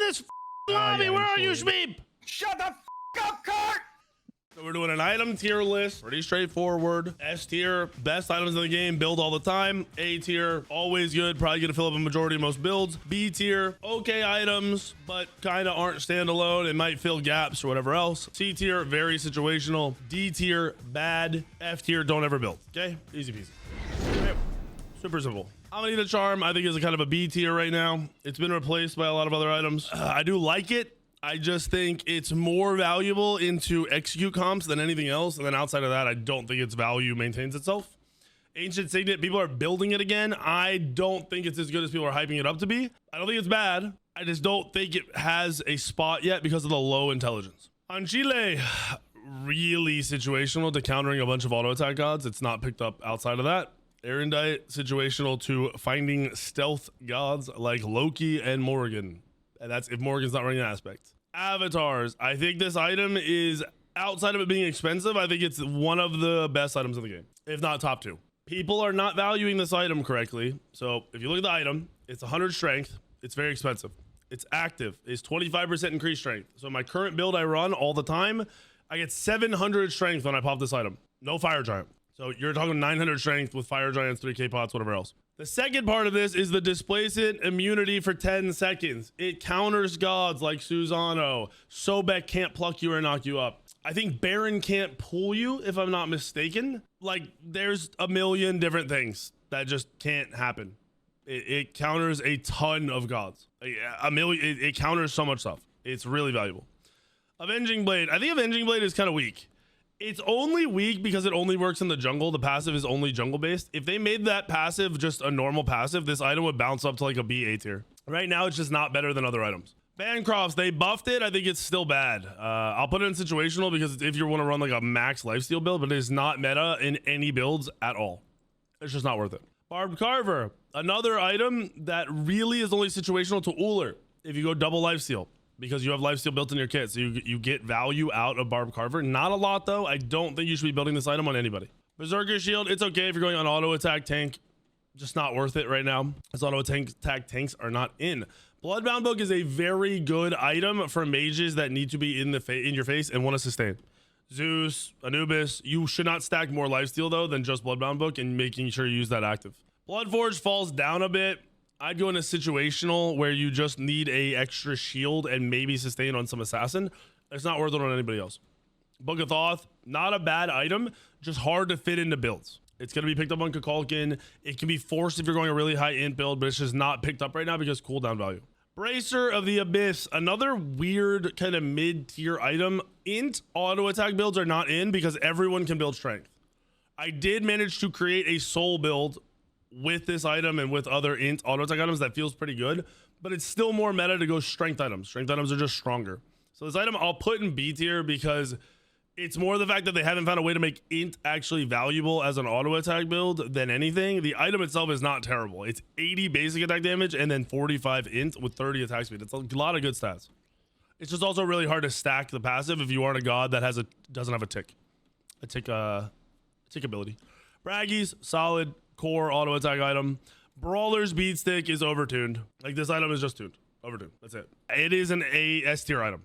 this lobby. Where are you, Shmeep? Shut the up, Kurt! So we're doing an item tier list. Pretty straightforward. S tier, best items in the game, build all the time. A tier, always good, probably gonna fill up a majority of most builds. B tier, okay items, but kind of aren't standalone. It might fill gaps or whatever else. C tier, very situational. D tier, bad. F tier, don't ever build. Okay, easy peasy. Okay. Super simple. I'm gonna need a charm. I think it's a kind of a B tier right now. It's been replaced by a lot of other items. I do like it. I just think it's more valuable into execute comps than anything else. And then outside of that, I don't think its value maintains itself. Ancient Signet, people are building it again. I don't think it's as good as people are hyping it up to be. I don't think it's bad. I just don't think it has a spot yet because of the low intelligence. On Chile, really situational to countering a bunch of auto attack gods. It's not picked up outside of that. Erendite, situational to finding stealth gods like Loki and Morgan. And that's if Morgan's not running an aspect. Avatars. I think this item is, outside of it being expensive, I think it's one of the best items in the game, if not top two. People are not valuing this item correctly. So if you look at the item, it's 100 strength. It's very expensive. It's active. It's 25% increased strength. So my current build I run all the time, I get 700 strength when I pop this item. No fire giant. So you're talking 900 strength with fire giants, 3k pots, whatever else. The second part of this is the displacement immunity for 10 seconds. It counters gods like Susano. Sobek can't pluck you or knock you up. I think Baron can't pull you, if I'm not mistaken. Like, there's a million different things that just can't happen. It counters a ton of gods. A million. It counters so much stuff. It's really valuable. Avenging Blade. I think Avenging Blade is kind of weak. It's only weak because it only works in the jungle. The passive is only jungle based. If they made that passive just a normal passive, this item would bounce up to like a B/A tier. Right now, it's just not better than other items. Bancrofts, they buffed it. I think it's still bad. I'll put it in situational because if you want to run like a max lifesteal build, but it is not meta in any builds at all. It's just not worth it. Barbed Carver, another item that really is only situational to Uller. If you go double lifesteal, because you have lifesteal built in your kit, so you get value out of Barbed Carver. Not a lot though. I don't think you should be building this item on anybody. Berserker Shield, it's okay if you're going on auto attack tank, just not worth it right now, as auto attack tanks are not in. Bloodbound Book is a very good item for mages that need to be in your face and want to sustain. Zeus, Anubis, you should not stack more lifesteal though than just Bloodbound Book and making sure you use that active. Bloodforge falls down a bit. I'd go in a situational where you just need a extra shield and maybe sustain on some assassin. It's not worth it on anybody else. Book of Thoth, not a bad item, just hard to fit into builds. It's going to be picked up on Kukulkan. It can be forced if you're going a really high int build, but it's just not picked up right now because cooldown value. Bracer of the Abyss, another weird kind of mid-tier item. Int auto attack builds are not in because everyone can build strength. I did manage to create a soul build with this item and with other int auto attack items that feels pretty good, but it's still more meta to go strength items. Strength items are just stronger. So this item I'll put in B tier because it's more the fact that they haven't found a way to make int actually valuable as an auto attack build than anything. The item itself is not terrible. It's 80 basic attack damage and then 45 int with 30 attack speed. It's a lot of good stats. It's just also really hard to stack the passive if you aren't a god that doesn't have a tick ability. Braggies, solid core auto attack item. Brawler's Beat Stick is overtuned. Like, this item is just tuned. Overtuned. That's it. It is an A S tier item.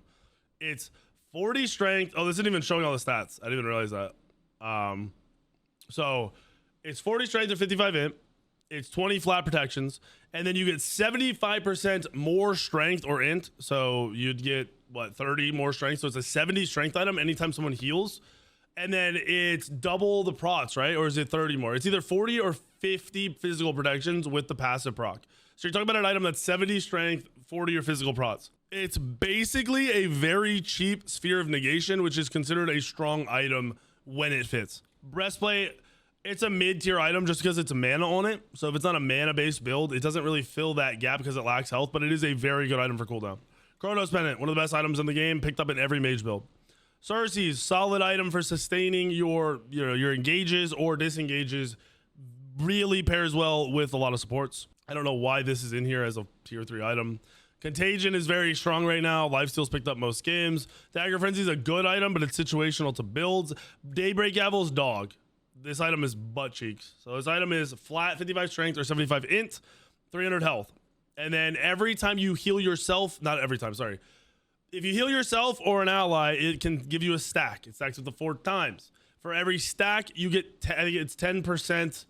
It's 40 strength. Oh, this isn't even showing all the stats. I didn't even realize that. So it's 40 strength or 55 int. It's 20 flat protections. And then you get 75% more strength or int. So you'd get, what, 30 more strength. So it's a 70 strength item anytime someone heals. And then it's double the procs, right? Or is it 30 more? It's either 40 or 50 physical protections with the passive proc. So you're talking about an item that's 70 strength, 40 or physical procs. It's basically a very cheap Sphere of Negation, which is considered a strong item when it fits. Breastplate, it's a mid-tier item just because it's a mana on it. So if it's not a mana-based build, it doesn't really fill that gap because it lacks health, but it is a very good item for cooldown. Chronos Pendant, one of the best items in the game, picked up in every mage build. Cersei's, solid item for sustaining your engages or disengages. Really pairs well with a lot of supports. I don't know why this is in here as a tier 3 item. Contagion is very strong right now. Lifesteal's picked up most games. Dagger Frenzy is a good item, but it's situational to builds. Daybreak Gavel's dog. This item is butt cheeks. So this item is flat 55 strength or 75 int, 300 health. And then every time you heal yourself, not every time, sorry. If you heal yourself or an ally, it can give you a stack. It stacks with the 4 times. For every stack, you get, I think it's 10%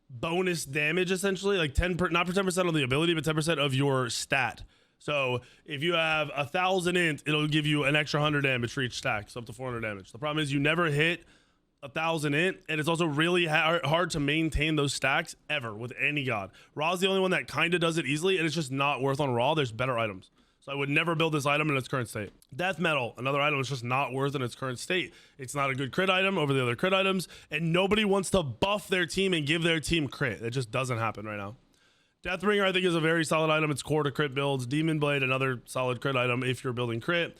bonus damage, essentially. Like 10, not for 10% of the ability, but 10% of your stat. So if you have 1,000 int, it'll give you an extra 100 damage for each stack, so up to 400 damage. The problem is you never hit 1,000 int, and it's also really hard to maintain those stacks ever with any god. Raw's the only one that kind of does it easily, and it's just not worth on Raw. There's better items. So I would never build this item in its current state. Death Metal, another item that's just not worth in its current state. It's not a good crit item over the other crit items, and nobody wants to buff their team and give their team crit. It just doesn't happen right now. Deathbringer, I think, is a very solid item. It's core to crit builds. Demon Blade, another solid crit item if you're building crit.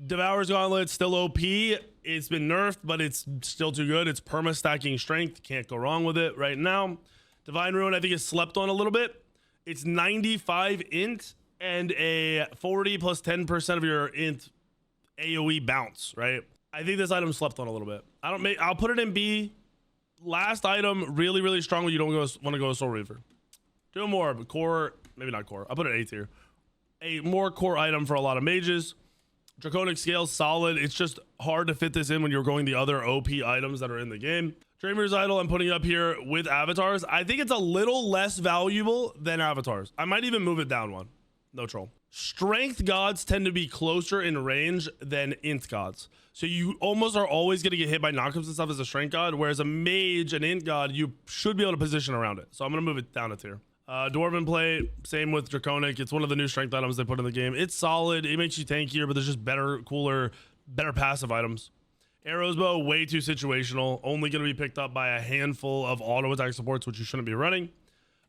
Devour's Gauntlet, still OP. It's been nerfed, but it's still too good. It's perma-stacking strength. Can't go wrong with it right now. Divine Ruin, I think, is slept on a little bit. It's 95 int and a 40 plus 10% of your int AoE bounce, right? I think this item slept on a little bit. I'll put it in B. Last item, really, really strong when you don't want to go Soul Reaver. Do more, but core, maybe not core. I'll put it A tier. A more core item for a lot of mages. Draconic Scale, solid. It's just hard to fit this in when you're going the other OP items that are in the game. Dreamer's Idol, I'm putting up here with avatars. I think it's a little less valuable than avatars. I might even move it down one. No troll. Strength gods tend to be closer in range than int gods. So you almost are always going to get hit by knockups and stuff as a strength god, whereas a mage, an int god, you should be able to position around it. So I'm going to move it down a tier. Dwarven Plate, same with Draconic. It's one of the new strength items they put in the game. It's solid. It makes you tankier, but there's just better, cooler, better passive items. Arrow's Bow, way too situational. Only going to be picked up by a handful of auto attack supports, which you shouldn't be running.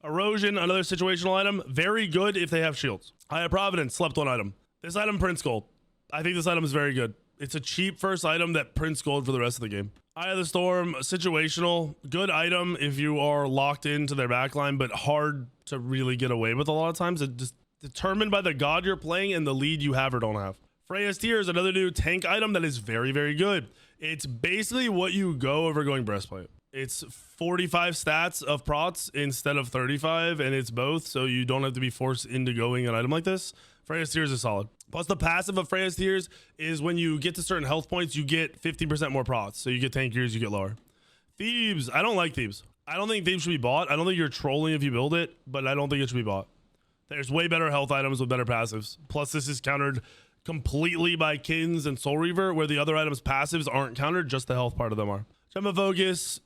Erosion, another situational item. Very good if they have shields. Eye of Providence, slept on item. This item, Prince Gold. I think this item is very good. It's a cheap first item that prints gold for the rest of the game. Eye of the Storm, situational. Good item if you are locked into their backline, but hard to really get away with a lot of times. It's just determined by the god you're playing and the lead you have or don't have. Freya's Tear is another new tank item that is very, very good. It's basically what you go over going Breastplate. It's 45 stats of prots instead of 35, and it's both, so you don't have to be forced into going an item like this. Freya's Tears is solid. Plus, the passive of Freya's Tears is when you get to certain health points, you get 15% more prots. So you get tankiers, you get lower. Thieves, I don't like Thieves. I don't think Thieves should be bought. I don't think you're trolling if you build it, but I don't think it should be bought. There's way better health items with better passives. Plus, this is countered completely by Kins and Soul Reaver, where the other items' passives aren't countered, just the health part of them are. Gem of Focus,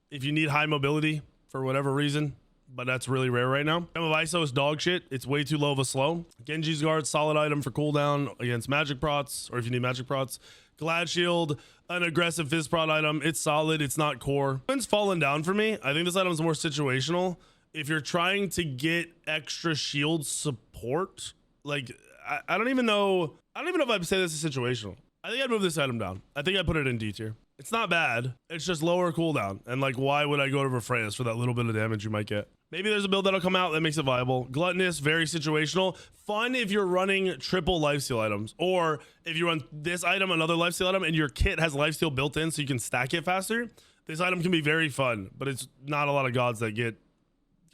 if you need high mobility for whatever reason, but that's really rare right now. Gem of ISO is dog shit. It's way too low of a slow. Genji's Guard, solid item for cooldown against magic prots, or if you need magic prots. Glad Shield, an aggressive fizz prot item. It's solid. It's not core. It's fallen down for me. I think this item is more situational. If you're trying to get extra shield support, like I don't even know. I don't even know if I'd say this is situational. I think I'd move this item down. I think I'd put it in D tier. It's not bad. It's just lower cooldown. And like, why would I go to Freya's for that little bit of damage you might get? Maybe there's a build that'll come out that makes it viable. Gluttonous, very situational. Fun if you're running triple lifesteal items, or if you run this item, another lifesteal item, and your kit has lifesteal built in so you can stack it faster. This item can be very fun, but it's not a lot of gods that get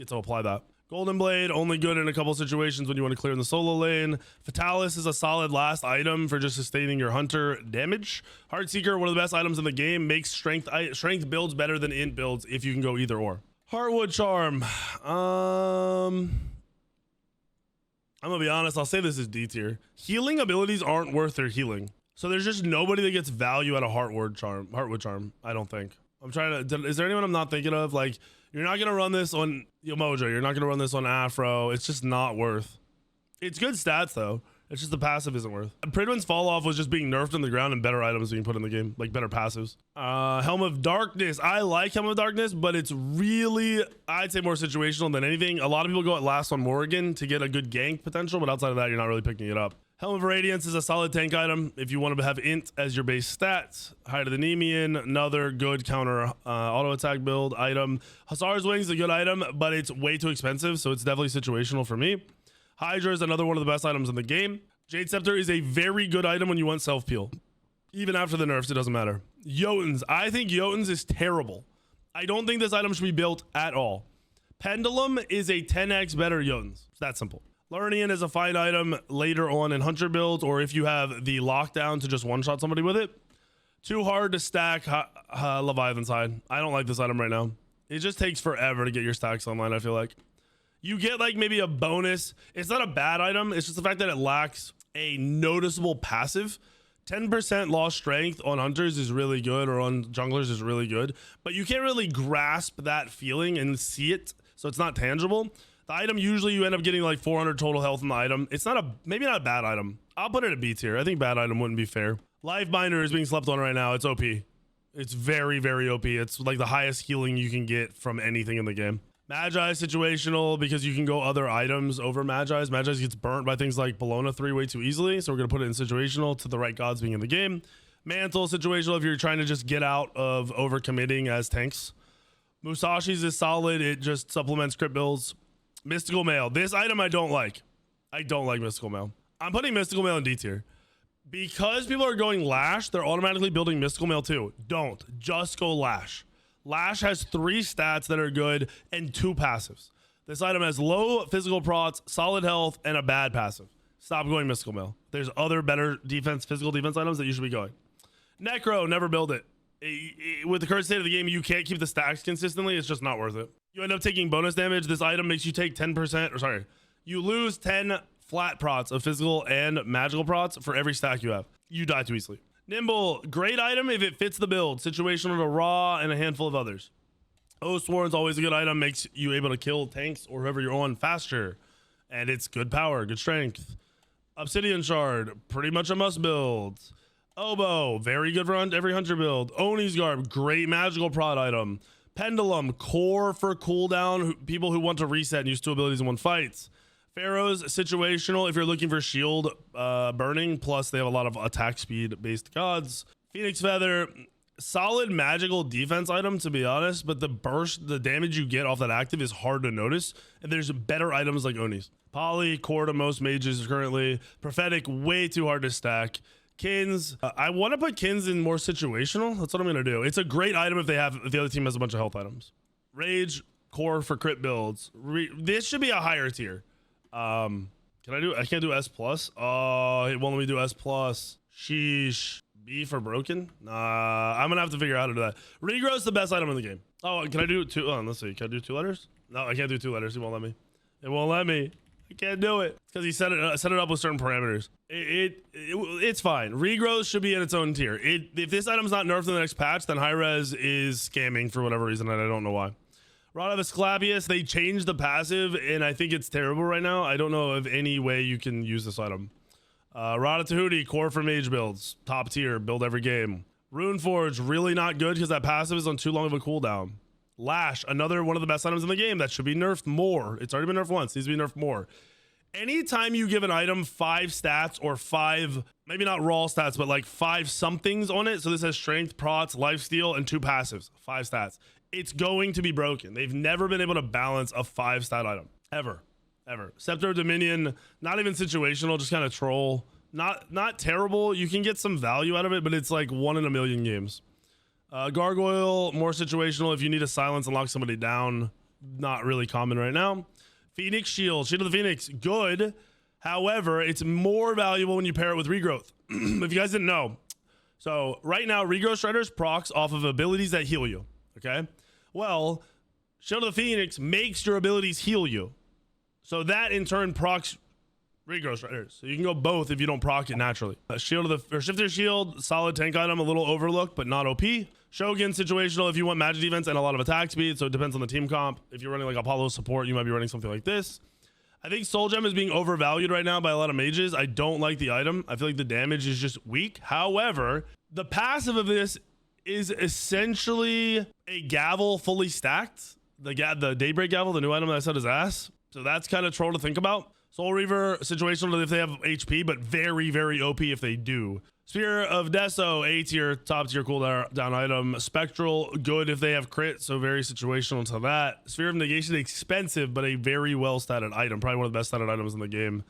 to apply that. Golden Blade, only good in a couple situations when you want to clear in the solo lane. Fatalis is a solid last item for just sustaining your hunter damage. Heartseeker, one of the best items in the game, makes strength builds better than int builds if you can go either or. Heartwood Charm. I'm gonna be honest, I'll say this is D tier. Healing abilities aren't worth their healing. So there's just nobody that gets value out of Heartwood Charm, I don't think. I'm trying to, is there anyone I'm not thinking of? Like, you're not going to run this on Yomojo. You're not going to run this on Afro. It's just not worth. It's good stats, though. It's just the passive isn't worth. Pridwin's Fall Off was just being nerfed in the ground and better items being put in the game, like better passives. Helm of Darkness. I like Helm of Darkness, but it's really, I'd say, more situational than anything. A lot of people go at last on Morrigan to get a good gank potential, but outside of that, you're not really picking it up. Helm of Radiance is a solid tank item if you want to have int as your base stats. Hide of the Nemean, another good counter auto attack build item. Hussar's Wings is a good item, but it's way too expensive, so it's definitely situational for me. Hydra is another one of the best items in the game. Jade Scepter is a very good item when you want self-peel. Even after the nerfs, it doesn't matter. Jotuns. I think Jotuns is terrible. I don't think this item should be built at all. Pendulum is a 10x better Jotuns. It's that simple. Learning is a fight item later on in hunter builds, or if you have the lockdown to just one-shot somebody with it. Too hard to stack Leviathan's Hide. I don't like this item right now. It just takes forever to get your stacks online, I feel like. You get like maybe a bonus. It's not a bad item. It's just the fact that it lacks a noticeable passive. 10% lost strength on hunters is really good, or on junglers is really good. But you can't really grasp that feeling and see it, so it's not tangible. The item, usually you end up getting like 400 total health in the item. It's not maybe not a bad item. I'll put it at B tier. I think bad item wouldn't be fair. Life Binder is being slept on right now. It's OP. It's very, very OP. It's like the highest healing you can get from anything in the game. Magi is situational because you can go other items over Magi's. Magi's gets burnt by things like Bologna 3 way too easily, so we're going to put it in situational to the right gods being in the game. Mantle situational if you're trying to just get out of overcommitting as tanks. Musashi's is solid. It just supplements crit builds. Mystical Mail. This item I don't like. I don't like Mystical Mail. I'm putting Mystical Mail in D tier. Because people are going Lash, they're automatically building Mystical Mail too. Don't. Just go Lash. Lash has 3 stats that are good and 2 passives. This item has low physical procs, solid health, and a bad passive. Stop going Mystical Mail. There's other better defense, physical defense items that you should be going. Necro, never build it. With the current state of the game, you can't keep the stacks consistently. It's just not worth it. You end up taking bonus damage. This item makes you take 10%, or sorry, you lose 10 flat prots of physical and magical prots for every stack you have. You die too easily. Nimble, great item if it fits the build. Situational to Raw and a handful of others. Oathsworn's always a good item. Makes you able to kill tanks or whoever you're on faster. And it's good power, good strength. Obsidian Shard, pretty much a must build. Oboe, very good for every hunter build. Oni's Garb, great magical prot item. Pendulum, core for cooldown. People who want to reset and use 2 abilities in one fight. Pharaoh's situational if you're looking for shield burning, plus they have a lot of attack speed based gods. Phoenix Feather, solid magical defense item to be honest, but the damage you get off that active is hard to notice, and there's better items like Oni's. Poly, core to most mages currently. Prophetic, way too hard to stack. Kins, I want to put Kins in more situational. That's what I'm gonna do. It's a great item if the other team has a bunch of health items. Rage, core for crit builds. This should be a higher tier. I can't do S plus. Oh, it won't let me do S plus. Sheesh. B for broken. Nah, I'm gonna have to figure out how to do that. Regrow's the best item in the game. Oh, can I do 2? Oh, let's see. Can I do 2 letters? No, I can't do 2 letters. He won't let me. It won't let me. I can't do it. It's because he set it up with certain parameters. It's fine. Regrowth should be in its own tier. If this item's not nerfed in the next patch, then high res is scamming for whatever reason, and I don't know why. Rod of Asclepius, they changed the passive, and I think it's terrible right now. I don't know of any way you can use this item. Rod of Tahuti, core for mage builds. Top tier, build every game. Runeforge, really not good because that passive is on too long of a cooldown. Lash, another one of the best items in the game that should be nerfed more. It's already been nerfed once, needs to be nerfed more. Anytime you give an item 5 stats or 5, maybe not raw stats, but like 5 somethings on it. So this has strength, prots, lifesteal, and 2 passives. 5 stats. It's going to be broken. They've never been able to balance a 5 stat item. Ever. Scepter of Dominion, not even situational, just kind of troll. Not terrible. You can get some value out of it, but it's like 1 in a million games. Gargoyle, more situational if you need to silence and lock somebody down. Not really common right now. Phoenix Shield of the Phoenix, good. However, it's more valuable when you pair it with Regrowth. If you guys didn't know. So right now, Regrowth Shredders procs off of abilities that heal you. Okay? Well, Shield of the Phoenix makes your abilities heal you. So that in turn procs Regrowth Shredders. So you can go both if you don't proc it naturally. Shifter Shield, solid tank item, a little overlooked, but not OP. Shogun situational if you want magic defense and a lot of attack speed, so it depends on the team comp. If you're running like Apollo support, you might be running something like this. I think Soul Gem is being overvalued right now by a lot of mages. I don't like the item. I feel like the damage is just weak. However, the passive of this is essentially a gavel fully stacked. The Daybreak Gavel, the new item that I said is ass. So that's kind of troll to think about. Soul Reaver, situational if they have HP, but very, very OP if they do. Spear of Deso, A tier, top tier cooldown item. Spectral, good if they have crit, so very situational to that. Sphere of Negation, expensive, but a very well statted item. Probably one of the best statted items in the game,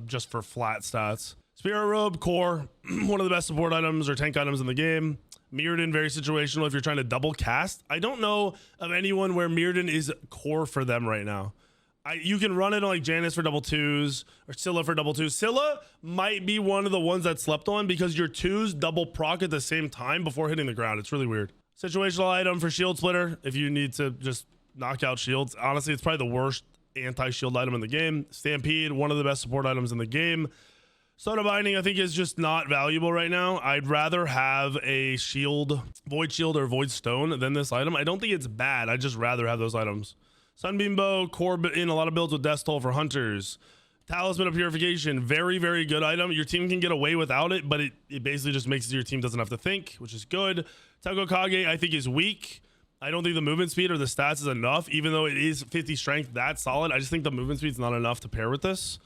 just for flat stats. Spirit Robe, core, one of the best support items or tank items in the game. Mirrodin, very situational if you're trying to double cast. I don't know of anyone where Mirrodin is core for them right now. You can run it on like Janus for double twos or Scylla for double twos. Scylla might be one of the ones that slept on because your twos double proc at the same time before hitting the ground. It's really weird. Situational item for shield splitter if you need to just knock out shields. Honestly, it's probably the worst anti-shield item in the game. Stampede, one of the best support items in the game. Soda Binding, I think, is just not valuable right now. I'd rather have a shield, Void Shield or Void Stone than this item. I don't think it's bad. I'd just rather have those items. Sunbeam Bow, core in a lot of builds with Death Toll for hunters. Talisman of Purification, very, very good item. Your team can get away without it, but it basically just makes it so your team doesn't have to think, which is good. Tenko Kage, I think, is weak. I don't think the movement speed or the stats is enough, even though it is 50 strength. That's solid. I just think the movement speed is not enough to pair with this.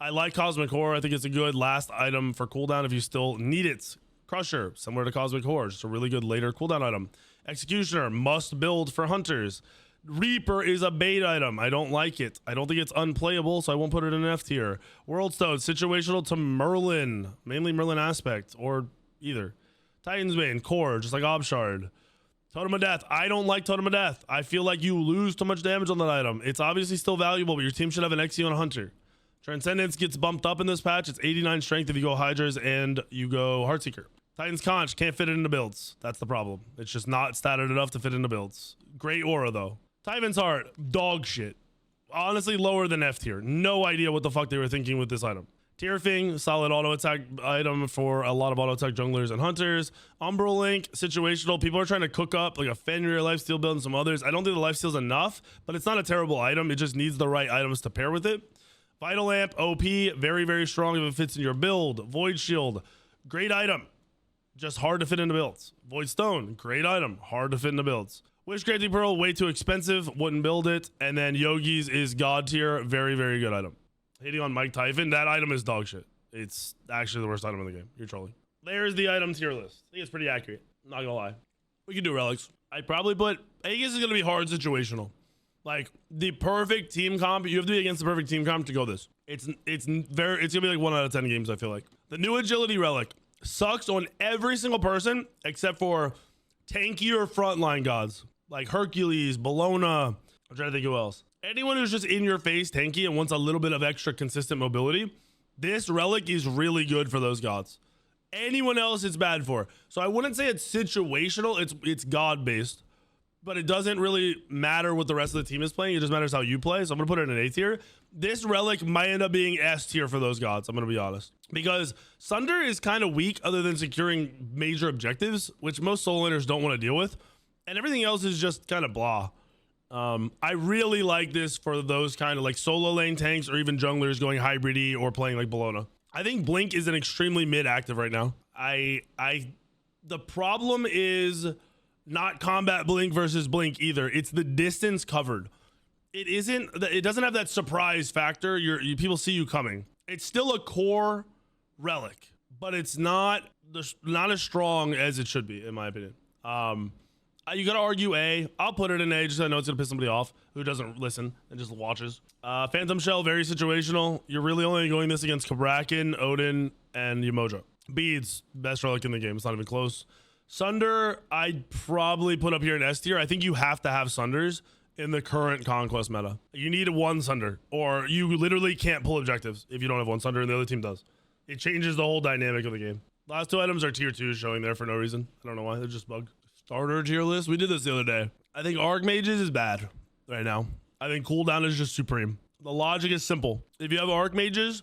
I like Cosmic Core. I think it's a good last item for cooldown if you still need it. Crusher, similar to Cosmic Core, just a really good later cooldown item. Executioner, must build for hunters. Reaper is a bait item. I don't like it. I don't think it's unplayable, so I won't put it in an F tier. World Stone, situational to Merlin, mainly Merlin aspect, or either. Titan's Bane, core, just like Obshard. Totem of Death, I don't like Totem of Death. I feel like you lose too much damage on that item. It's obviously still valuable, but your team should have an XE on a hunter. Transcendence gets bumped up in this patch. It's 89 strength if you go Hydras and you go Heartseeker. Titan's Conch can't fit it into builds. That's the problem. It's just not statted enough to fit into builds. Great aura though. Titan's Heart, dog shit. Honestly, lower than F tier. No idea what the fuck they were thinking with this item. Tearfing, solid auto attack item for a lot of auto attack junglers and hunters. Umbral Link, situational. People are trying to cook up like a Fenrir lifesteal build and some others. I don't think the lifesteal's enough, but it's not a terrible item. It just needs the right items to pair with it. Vital Lamp, OP, very, very strong if it fits in your build. Void Shield, great item, just hard to fit into builds. Void Stone, great item, hard to fit into builds. Wish Granting Pearl, way too expensive, wouldn't build it. And then Yogi's is God tier, very, very good item. Hitting on Mike Typhon, that item is dog shit. It's actually the worst item in the game. You're trolling. There's the item tier list. I think it's pretty accurate, not gonna lie. We can do relics. I'd probably put, Aegis is gonna be hard situational. Like the perfect team comp, you have to be against the perfect team comp to go this. It's gonna be like 1 out of 10 games, I feel like. The new agility relic sucks on every single person except for tankier frontline gods like Hercules, Bologna. I'm trying to think who else. Anyone who's just in your face tanky and wants a little bit of extra consistent mobility, this relic is really good for those gods. Anyone else it's bad for. So I wouldn't say it's situational, it's god based. But it doesn't really matter what the rest of the team is playing. It just matters how you play. So I'm going to put it in an A tier. This relic might end up being S tier for those gods. I'm going to be honest. Because Sunder is kind of weak other than securing major objectives, which most solo laners don't want to deal with. And everything else is just kind of blah. I really like this for those kind of like solo lane tanks or even junglers going hybrid-y or playing like Bologna. I think Blink is an extremely mid-active right now. The problem is not combat Blink versus Blink either. It's the distance covered. It doesn't have that surprise factor. People see you coming. It's still a core relic, but it's not as strong as it should be, in my opinion. You gotta argue A. I'll put it in A just so I know it's gonna piss somebody off who doesn't listen and just watches. Phantom Shell, very situational. You're really only going this against Kabrakan, Odin, and Yamoja. Beads, best relic in the game. It's not even close. Sunder, I'd probably put up here in S tier. I think you have to have Sunders in the current Conquest meta. You need one Sunder, or you literally can't pull objectives if you don't have one Sunder and the other team does. It changes the whole dynamic of the game. Last two items are tier 2 showing there for no reason. I don't know why, they're just bugged. Starter tier list, we did this the other day. I think Archmages is bad right now. I think cooldown is just supreme. The logic is simple. If you have Archmages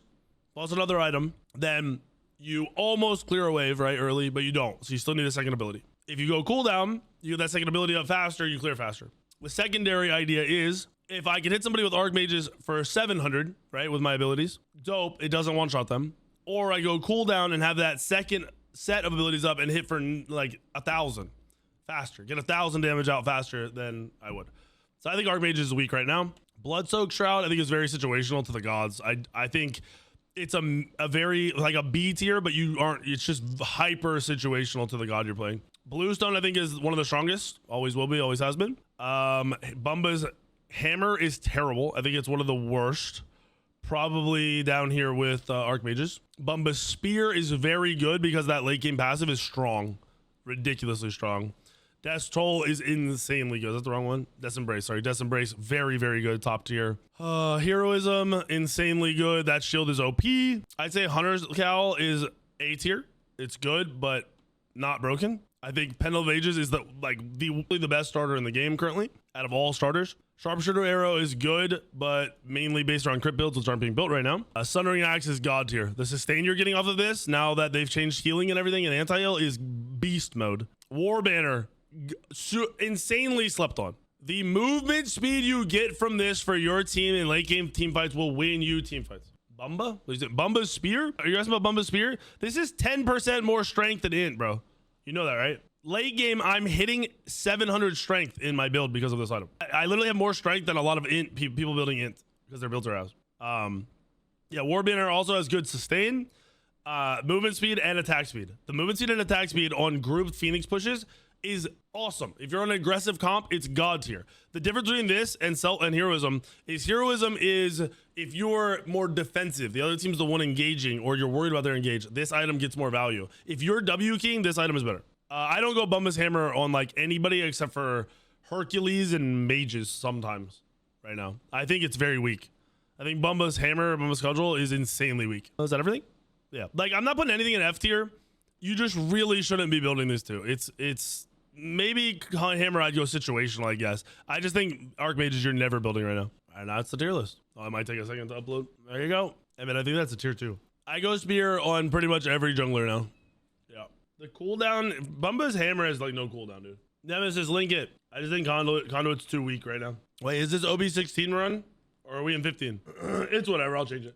plus another item, then you almost clear a wave right early, but you don't. So you still need a second ability. If you go cooldown, you get that second ability up faster, you clear faster. The secondary idea is if I can hit somebody with Archmages for 700, right, with my abilities, dope, it doesn't one-shot them. Or I go cooldown and have that second set of abilities up and hit for like 1,000 faster. Get 1,000 damage out faster than I would. So I think Archmages is weak right now. Bloodsoaked Shroud, I think is very situational to the gods. I think it's a very like a B tier, but it's just hyper situational to the god you're playing. Bluestone I think is one of the strongest, always will be, always has been. Bumba's hammer is terrible. I think it's one of the worst, probably down here with Archmages. Bumba's spear is very good because that late game passive is strong, ridiculously strong. Death Toll is insanely good. That's the wrong one. Death Embrace, sorry. Death Embrace, very, very good. Top tier. Heroism, insanely good. That shield is OP. I'd say Hunter's Cowl is A tier. It's good, but not broken. I think Pendle of Ages is the best starter in the game currently out of all starters. Sharpshooter Arrow is good, but mainly based around crit builds, which aren't being built right now. Sundering Axe is god tier. The sustain you're getting off of this, now that they've changed healing and everything, and anti-heal is beast mode. War Banner, insanely slept on. The movement speed you get from this for your team in late game team fights will win you team fights. Bumba? What is it? Bumba's Spear? Are you asking about Bumba's Spear? This is 10% more strength than Int, bro. You know that, right? Late game, I'm hitting 700 strength in my build because of this item. I literally have more strength than a lot of Int people building Int because their builds are ass. Yeah, War Banner also has good sustain, movement speed, and attack speed. The movement speed and attack speed on grouped Phoenix pushes is awesome. If you're on an aggressive comp, it's god tier. The difference between this and heroism is if you're more defensive, the other team's the one engaging, or you're worried about their engage, this item gets more value. If you're W king, this item is better. I don't go Bumba's Hammer on like anybody except for Hercules and mages sometimes right now. I think it's very weak. I think Bumba's Hammer, Bumba's Cudgel is insanely weak. Oh, is that everything? Yeah. Like, I'm not putting anything in F tier. You just really shouldn't be building this too. It's maybe Hammer I'd go situational, I guess. I just think Archmages you're never building right now. And that's the tier list. Oh, it might take a second to upload. There you go. I mean, I think that's a tier 2. I go Spear on pretty much every jungler now. Yeah. The cooldown, Bumba's Hammer has like no cooldown, dude. Nemesis, link it. I just think Conduit's too weak right now. Wait, is this OB16 run? Or are we in 15? It's whatever, I'll change it.